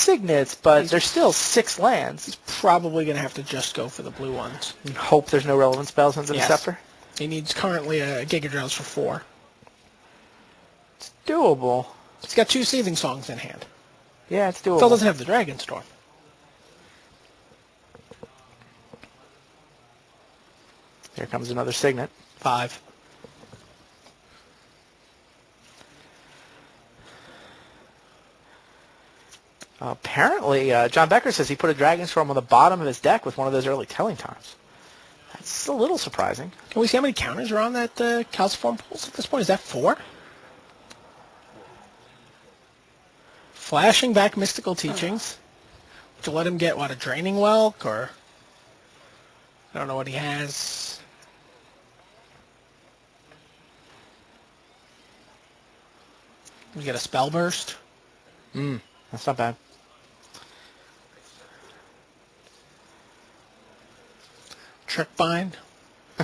signets, but there's still 6 lands. He's probably going to have to just go for the blue ones. And hope there's no relevant spells into the Scepter. He needs currently a Giga Drowse for 4. It's doable. He's got 2 Seething Songs in hand. Yeah, it's doable. Still doesn't have the Dragon Storm. Here comes another signet. 5. Apparently, John Becker says he put a Dragon Storm on the bottom of his deck with one of those early telling times. That's a little surprising. Can we see how many counters are on that Calciform Pulse at this point? Is that 4? Flashing back Mystical Teachings. To let him get, what, a Draining Welk? Or I don't know what he has. We get a Spell Burst. That's not bad. Trick Bind. I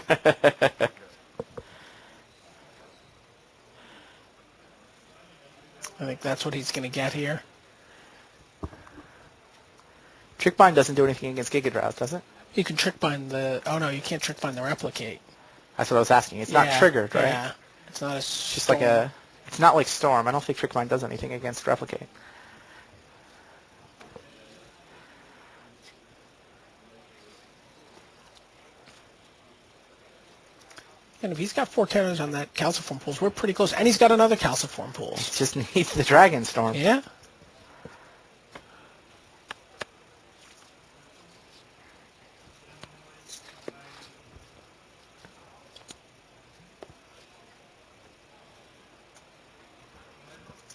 think that's what he's going to get here. Trick Bind doesn't do anything against Giga Drowse, does it? You can Trick Bind the... Oh, no, you can't Trick Bind the Replicate. That's what I was asking. It's not triggered, right? Yeah. It's not a It's just like a... It's not like Storm. I don't think Trick Bind does anything against Replicate. And if he's got 4 counters on that Calciform Pools, we're pretty close. And he's got another Calciform Pools. He just needs the Dragon Storm. Yeah.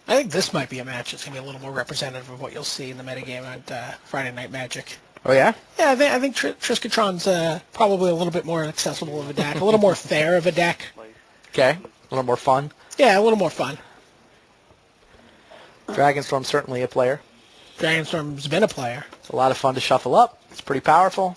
I think this might be a match that's going to be a little more representative of what you'll see in the metagame at Friday Night Magic. Oh, yeah? Yeah, I think Trisketron's probably a little bit more accessible of a deck, a little more fair of a deck. Okay. A little more fun. Yeah, a little more fun. Dragonstorm's certainly a player. Dragonstorm's been a player. It's a lot of fun to shuffle up. It's pretty powerful.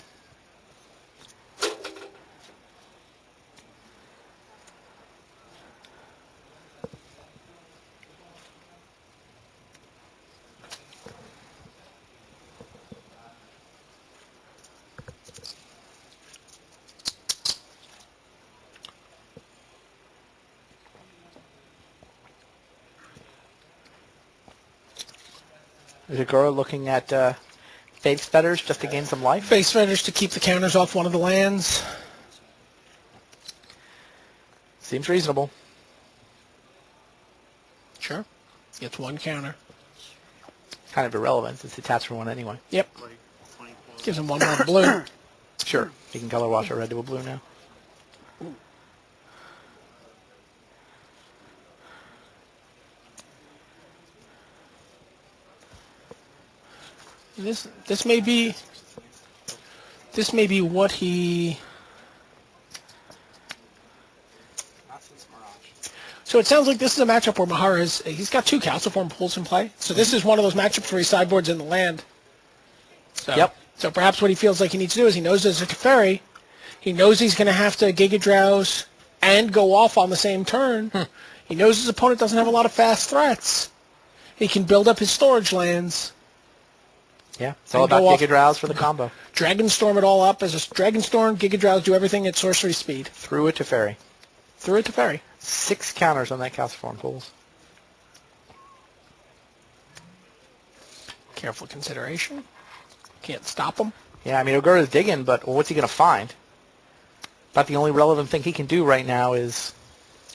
Is Ogura looking at Faith Fetters just to gain some life? Face Fetters to keep the counters off one of the lands. Seems reasonable. Sure. Gets 1 counter. Kind of irrelevant since he taps for 1 anyway. Yep. Gives him 1 more blue. Sure. He can color wash a red to a blue now. This may be what he. So it sounds like this is a matchup where Mihara he's got 2 Calciform Pools in play. So this is one of those matchups where he sideboards in the land. So, yep. So perhaps what he feels like he needs to do is he knows there's a Teferi. He knows he's going to have to Giga Drowse and go off on the same turn. He knows his opponent doesn't have a lot of fast threats. He can build up his storage lands. Yeah, it's all about Giga Drowse for the combo. Dragonstorm it all up as a Dragonstorm, Giga Drowse, do everything at sorcery speed. Through a Teferi. 6 counters on that Calciform Pools. Careful consideration. Can't stop him. Yeah, I mean, Ogura's digging, but what's he going to find? About the only relevant thing he can do right now is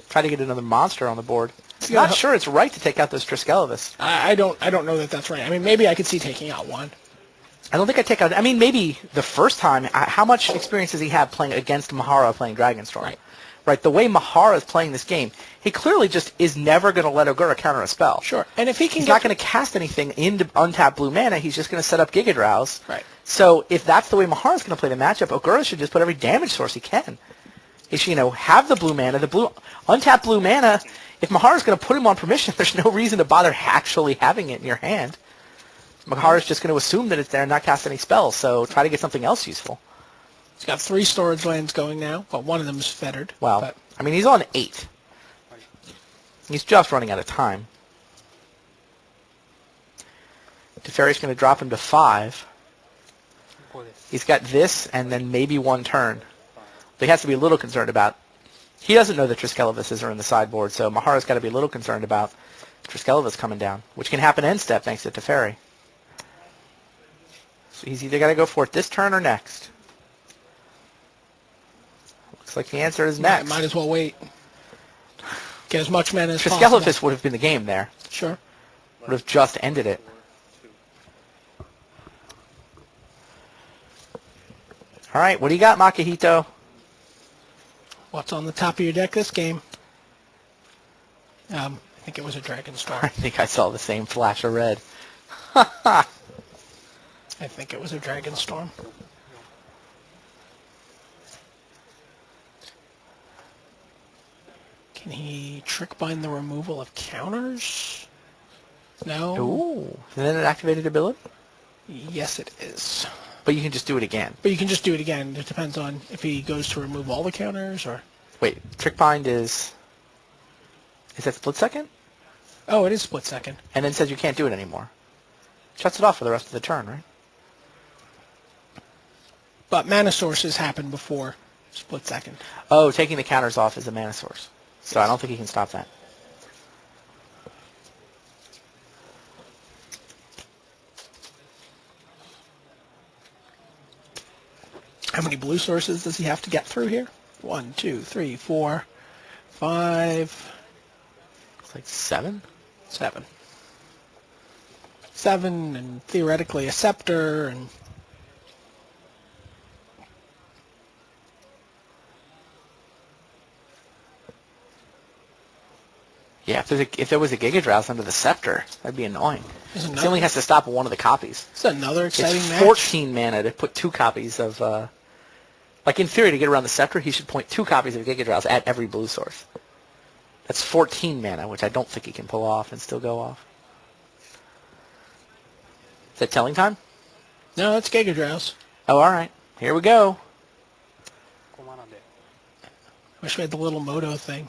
try to get another monster on the board. I'm not sure it's right to take out those Triskelvis. I don't know that that's right. I mean, maybe I could see taking out 1. I don't think I take out... I mean, maybe the first time... How much experience does he have playing against Mihara playing Dragonstorm? Right. The way Mihara is playing this game, he clearly just is never going to let Ogura counter a spell. Sure. And if he can he's not going to cast anything into untapped blue mana. He's just going to set up Giga Drowse. Right. So if that's the way Mahara's going to play the matchup, Ogura should just put every damage source he can. He should, have the blue mana. Untapped blue mana... If Mihara's going to put him on permission, there's no reason to bother actually having it in your hand. Mihara's just going to assume that it's there and not cast any spells, so try to get something else useful. He's got 3 storage lands going now. Well, one of them is fettered. Well, I mean, he's on 8. He's just running out of time. Teferi's going to drop him to 5. He's got this and then maybe 1 turn. But he has to be a little concerned about... He doesn't know that Triskelevises are in the sideboard, so Mihara's got to be a little concerned about Triskelevis coming down, which can happen end step thanks to Teferi. So he's either got to go for it this turn or next. Looks like the answer is next. Might as well wait. Get as much mana as possible. Triskelevis would have been the game there. Sure. Would have just ended it. All right, what do you got, Makihito? What's on the top of your deck this game? I think it was a Dragon Storm. I think I saw the same flash of red. I think it was a Dragon Storm. Can he trick bind the removal of counters? No. Ooh, is that an activated ability? Yes, it is. But you can just do it again. But you can just do it again. It depends on if he goes to remove all the counters or... Wait, Trick Bind is... Is that split second? Oh, it is split second. And then says you can't do it anymore. Shuts it off for the rest of the turn, right? But mana sources happen before split second. Oh, taking the counters off is a mana source. So I don't think he can stop that. How many blue sources does he have to get through here? 1, 2, 3, 4, 5. It's like 7? 7. 7, and theoretically a scepter, and... Yeah, if there was a Giga Drowse under the Scepter, that'd be annoying. There's He only has to stop one of the copies. It's another exciting It's match. 14 mana to put 2 copies of... like, in theory, to get around the Scepter, he should point 2 copies of Giga Drowse at every blue source. That's 14 mana, which I don't think he can pull off and still go off. Is that telling time? No, that's Giga Drowse. Oh, all right. Here we go. Wish we had the little Moto thing.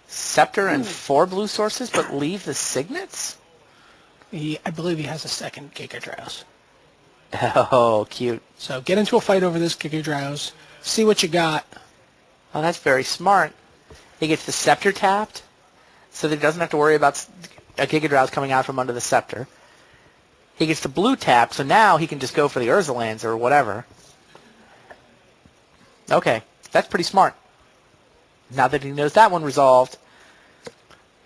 Scepter and 4 blue sources, but leave the signets? I believe he has a second Giga Drowse. Oh, cute. So get into a fight over this Giga Drowse. See what you got. Oh, that's very smart. He gets the Scepter tapped, so that he doesn't have to worry about a Giga Drowse coming out from under the Scepter. He gets the blue tapped, so now he can just go for the Urza lands or whatever. Okay, that's pretty smart. Now that he knows that one resolved,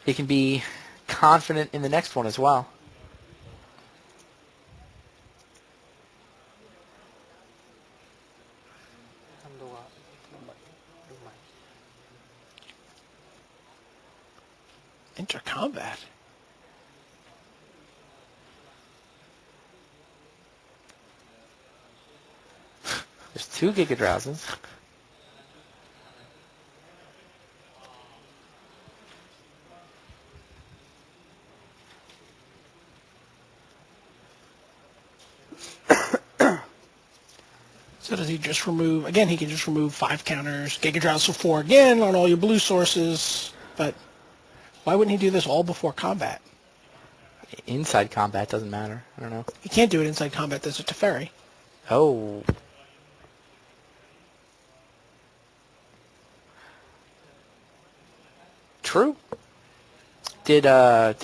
he can be confident in the next one as well. Enter combat. There's 2 Giga Drowses. So does he just remove... Again, he can just remove 5 counters. Giga Drowse for 4 again on all your blue sources. But why wouldn't he do this all before combat? Inside combat doesn't matter. I don't know. He can't do it inside combat. There's a Teferi. Oh. True. Did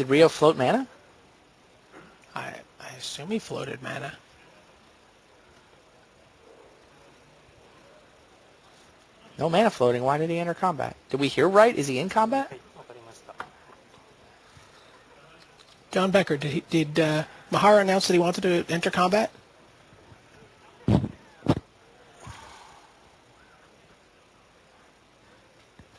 Rio float mana? I assume he floated mana. No mana floating. Why did he enter combat? Did we hear right? Is he in combat? John Becker, did Mihara announce that he wanted to enter combat?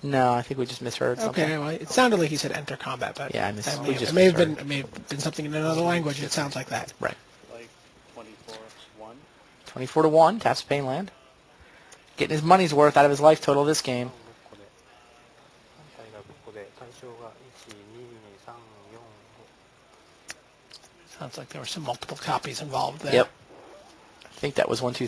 No, I think we just misheard something. Okay, well, it sounded like he said enter combat, but Yeah, we just it may have misheard. been something in another language. It sounds like that. Right. Like 24-1. 24 to 1, taps Pain Land. Getting his money's worth out of his life total this game. Sounds like there were some multiple copies involved there. Yep. I think that was 1, 2,